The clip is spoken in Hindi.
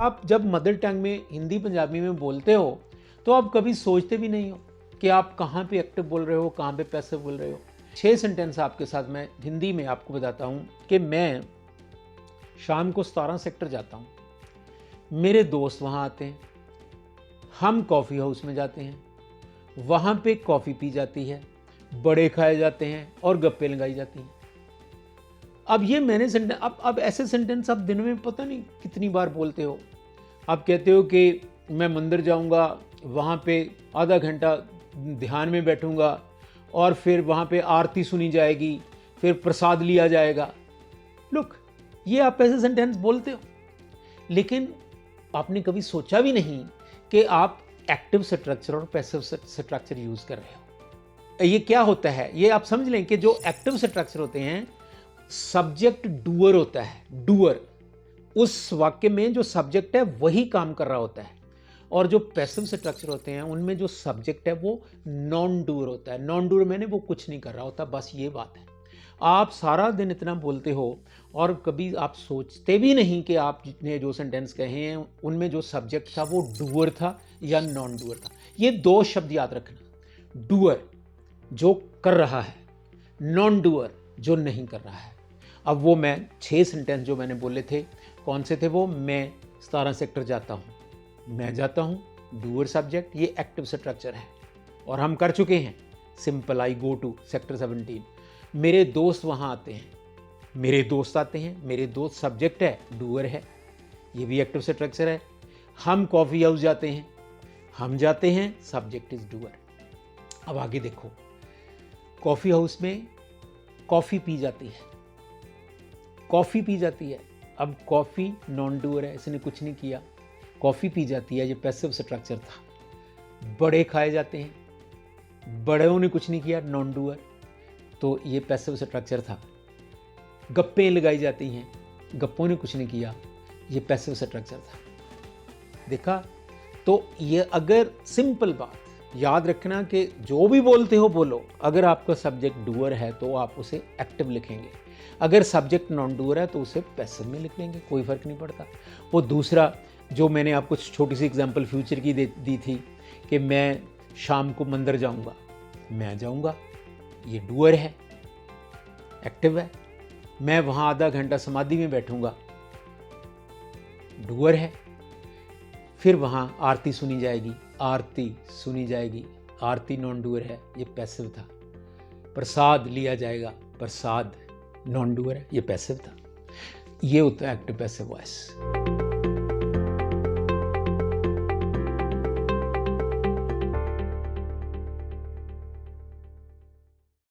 आप जब मदर टंग में हिंदी पंजाबी में बोलते हो तो आप कभी सोचते भी नहीं हो कि आप कहाँ पे एक्टिव बोल रहे हो, कहाँ पे पैसिव बोल रहे हो। 6 सेंटेंस आपके साथ मैं हिंदी में आपको बताता हूँ कि मैं शाम को 17 सेक्टर जाता हूँ, मेरे दोस्त वहाँ आते हैं, हम कॉफ़ी हाउस में जाते हैं, वहाँ पे कॉफ़ी पी जाती है, बड़े खाए जाते हैं और गप्पे लगाई जाती हैं। अब ये मैंने सेंटेंस, अब ऐसे सेंटेंस आप दिन में पता नहीं कितनी बार बोलते हो। आप कहते हो कि मैं मंदिर जाऊंगा, वहाँ पे आधा घंटा ध्यान में बैठूंगा और फिर वहाँ पे आरती सुनी जाएगी, फिर प्रसाद लिया जाएगा। लुक, ये आप ऐसे सेंटेंस बोलते हो, लेकिन आपने कभी सोचा भी नहीं कि आप एक्टिव स्ट्रक्चर और पैसिव स्ट्रक्चर यूज कर रहे हो। ये क्या होता है, ये आप समझ लें कि जो एक्टिव स्ट्रक्चर होते हैं, सब्जेक्ट डूअर होता है। डूअर, उस वाक्य में जो सब्जेक्ट है वही काम कर रहा होता है, और जो पैसिव स्ट्रक्चर होते हैं उनमें जो सब्जेक्ट है वो नॉन डूअर होता है। नॉन डूअर मैंने वो कुछ नहीं कर रहा होता, बस ये बात है। आप सारा दिन इतना बोलते हो और कभी आप सोचते भी नहीं कि आप जितने जो सेंटेंस कहे हैं उनमें जो सब्जेक्ट था वो डूअर था या नॉन डूअर था। ये 2 शब्द याद रखना, डूअर जो कर रहा है, नॉन डूअर जो नहीं कर रहा है। अब वो मैं 6 सेंटेंस जो मैंने बोले थे, कौन से थे वो? मैं 17 सेक्टर जाता हूँ, मैं जाता हूँ, डूअर सब्जेक्ट, ये एक्टिव स्ट्रक्चर है और हम कर चुके हैं। Simple, I go to sector 17। मेरे दोस्त वहाँ आते हैं, मेरे दोस्त आते हैं, मेरे दोस्त सब्जेक्ट है, डूअर है, ये भी एक्टिव स्ट्रक्चर है। हम कॉफ़ी हाउस जाते हैं, हम जाते हैं, सब्जेक्ट इज डूअर। अब आगे देखो, कॉफ़ी हाउस में कॉफ़ी पी जाती है, कॉफ़ी पी जाती है। अब कॉफ़ी नॉन डूअर है, इसने कुछ नहीं किया, कॉफ़ी पी जाती है, ये पैसिव स्ट्रक्चर था। बड़े खाए जाते हैं, बड़ों ने कुछ नहीं किया, नॉन डूअर, तो ये पैसिव स्ट्रक्चर था। गप्पे लगाई जाती हैं, गप्पों ने कुछ नहीं किया, ये पैसिव स्ट्रक्चर था। देखा? तो ये अगर सिंपल बात याद रखना कि जो भी बोलते हो बोलो, अगर आपका सब्जेक्ट डूअर है तो आप उसे एक्टिव लिखेंगे, अगर सब्जेक्ट नॉन डूअर है तो उसे पैसिव में लिख लेंगे, कोई फर्क नहीं पड़ता। वो दूसरा जो मैंने आपको छोटी सी एग्जांपल फ्यूचर की दी थी कि मैं शाम को मंदिर जाऊंगा, मैं जाऊंगा, ये डूअर है, एक्टिव है। मैं वहां आधा घंटा समाधि में बैठूंगा, डूअर है। फिर वहां आरती सुनी जाएगी, आरती सुनी जाएगी, आरती नॉन डूअर है, ये पैसिव था। प्रसाद लिया जाएगा, प्रसाद नॉन डूअर है, ये पैसिव था। ये होता है एक्टिव पैसिव वॉइस।